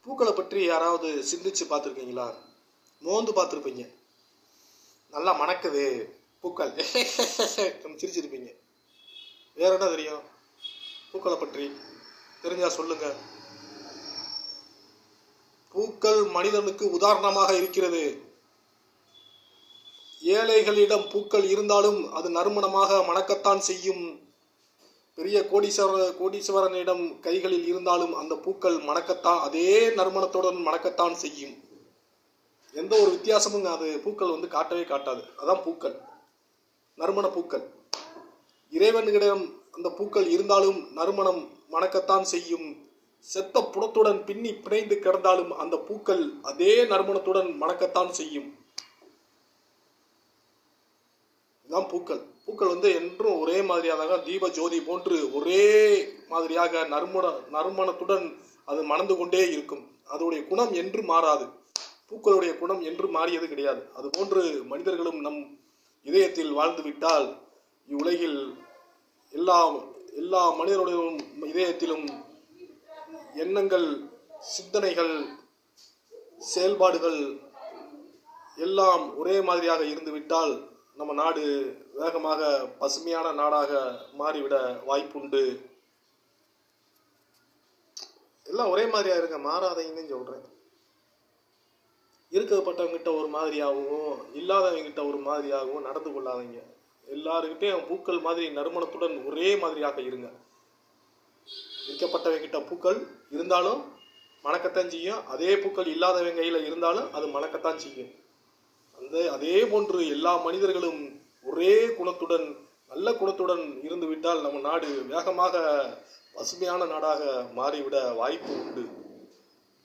பூக்களை பற்றி யாராவது சிந்திச்சு பார்த்துருக்கீங்களா? மோந்து பார்த்துருப்பீங்க. நல்லா மணக்குது பூக்கள் சிரிச்சிருப்பீங்க. வேற என்ன தெரியும் பூக்களை பற்றி? தெரிஞ்சா சொல்லுங்க. பூக்கள் மனிதனுக்கு உதாரணமாக இருக்கிறது. ஏழைகளிடம் பூக்கள் இருந்தாலும் அது நறுமணமாக மணக்கத்தான் செய்யும். பெரிய கோடீஸ்வரனிடம் கைகளில் இருந்தாலும் அந்த பூக்கள் மணக்கத்தான், அதே நறுமணத்துடன் மணக்கத்தான் செய்யும். எந்த ஒரு வித்தியாசமும் அது பூக்கள் காட்டவே காட்டாது. அதான் பூக்கள், நறுமண பூக்கள். இறைவனிடம் அந்த பூக்கள் இருந்தாலும் நறுமணம் மணக்கத்தான் செய்யும். செத்த புறத்துடன் பின்னி பிணைந்து கிடந்தாலும் அந்த பூக்கள் அதே நறுமணத்துடன் மணக்கத்தான் செய்யும். இதுதான் பூக்கள். பூக்கள் என்றும் ஒரே மாதிரியாக தீப ஜோதி போன்று ஒரே மாதிரியாக நறுமணத்துடன் அது மணந்து கொண்டே இருக்கும். அதோடைய குணம் என்று மாறாது. பூக்களுடைய குணம் என்று மாறியது கிடையாது. அதுபோன்று மனிதர்களும் நம் இதயத்தில் வாழ்ந்து விட்டால் இவ்வுலகில் எல்லா மனிதனுடைய இதயத்திலும் எண்ணங்கள், சிந்தனைகள், செயல்பாடுகள் எல்லாம் ஒரே மாதிரியாக இருந்துவிட்டால் நம்ம நாடு வேகமாக பசுமையான நாடாக மாறிவிட வாய்ப்புண்டு. எல்லாம் ஒரே மாதிரியா இருங்க, மாறாதீங்கன்னு சொல்றேன். இருக்கப்பட்டவங்கிட்ட ஒரு மாதிரியாகவும் இல்லாதவங்கிட்ட ஒரு மாதிரியாகவும் நடந்து கொள்ளாதீங்க. எல்லாருக்கிட்டையும் பூக்கள் மாதிரி நறுமணத்துடன் ஒரே மாதிரியாக இருங்க. இருக்கப்பட்டவங்கிட்ட பூக்கள் இருந்தாலும் மணக்கத்தான் செய்யும். அதே பூக்கள் இல்லாதவங்க கையில் இருந்தாலும் அது மணக்கத்தான் செய்யும். அதே போன்று எல்லா மனிதர்களும் ஒரே குணத்துடன், நல்ல குணத்துடன் இருந்து விட்டால் நம்ம நாடு வேகமாக பசுமையான நாடாக மாறிவிட வாய்ப்பு உண்டு.